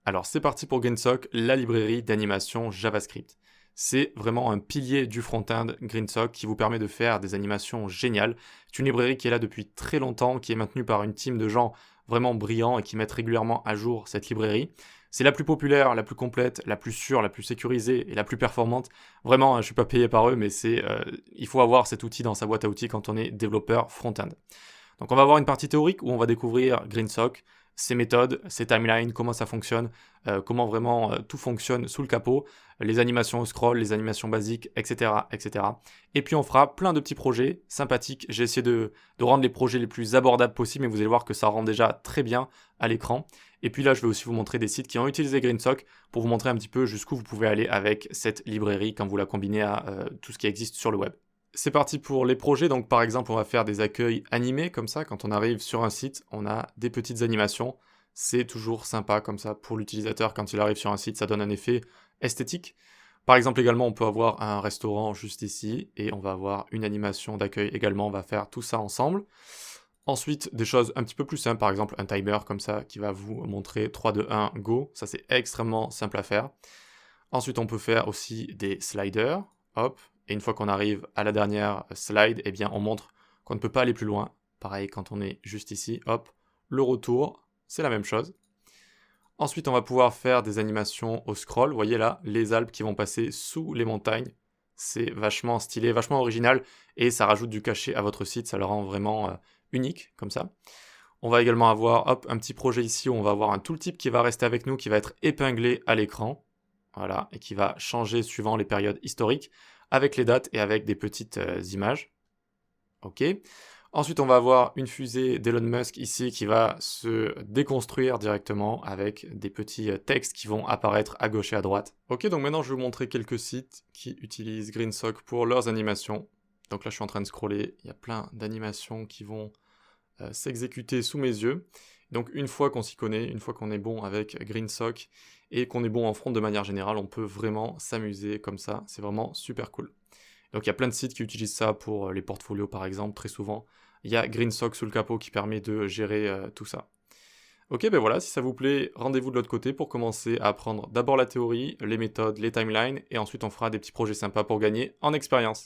Alors c'est parti pour Greensock, la librairie d'animation JavaScript. C'est vraiment un pilier du front-end Greensock qui vous permet de faire des animations géniales. C'est une librairie qui est là depuis très longtemps, qui est maintenue par une team de gens vraiment brillants et qui mettent régulièrement à jour cette librairie. C'est la plus populaire, la plus complète, la plus sûre, la plus sécurisée et la plus performante. Vraiment, je ne suis pas payé par eux, mais il faut avoir cet outil dans sa boîte à outils quand on est développeur front-end. Donc on va avoir une partie théorique où on va découvrir Greensock, ses méthodes, ses timelines, comment ça fonctionne, comment vraiment tout fonctionne sous le capot, les animations au scroll, les animations basiques, etc., etc. Et puis on fera plein de petits projets sympathiques. J'ai essayé de rendre les projets les plus abordables possibles, mais vous allez voir que ça rend déjà très bien à l'écran. Et puis là, je vais aussi vous montrer des sites qui ont utilisé Greensock pour vous montrer un petit peu jusqu'où vous pouvez aller avec cette librairie quand vous la combinez à tout ce qui existe sur le web. C'est parti pour les projets. Donc par exemple, on va faire des accueils animés comme ça. Quand on arrive sur un site, on a des petites animations. C'est toujours sympa comme ça pour l'utilisateur. Quand il arrive sur un site, ça donne un effet esthétique. Par exemple également, on peut avoir un restaurant juste ici et on va avoir une animation d'accueil également. On va faire tout ça ensemble. Ensuite, des choses un petit peu plus simples, par exemple un timer comme ça qui va vous montrer 3, 2, 1, go. Ça c'est extrêmement simple à faire. Ensuite, on peut faire aussi des sliders. Hop. Et une fois qu'on arrive à la dernière slide, eh bien, on montre qu'on ne peut pas aller plus loin. Pareil, quand on est juste ici, hop, le retour, c'est la même chose. Ensuite, on va pouvoir faire des animations au scroll. Vous voyez là, les Alpes qui vont passer sous les montagnes. C'est vachement stylé, vachement original, et ça rajoute du cachet à votre site, ça le rend vraiment unique, comme ça. On va également avoir, hop, un petit projet ici où on va avoir un tooltip qui va rester avec nous, qui va être épinglé à l'écran. Voilà, et qui va changer suivant les périodes historiques, avec les dates et avec des petites images. Ok. Ensuite, on va avoir une fusée d'Elon Musk ici qui va se déconstruire directement avec des petits textes qui vont apparaître à gauche et à droite. Ok, donc maintenant je vais vous montrer quelques sites qui utilisent Greensock pour leurs animations. Donc là, je suis en train de scroller, il y a plein d'animations qui vont s'exécuter sous mes yeux. Donc une fois qu'on s'y connaît, une fois qu'on est bon avec Greensock et qu'on est bon en front de manière générale, on peut vraiment s'amuser comme ça, c'est vraiment super cool. Donc il y a plein de sites qui utilisent ça pour les portfolios par exemple, très souvent. Il y a Greensock sous le capot qui permet de gérer tout ça. Ok, ben voilà, si ça vous plaît, rendez-vous de l'autre côté pour commencer à apprendre d'abord la théorie, les méthodes, les timelines, et ensuite on fera des petits projets sympas pour gagner en expérience.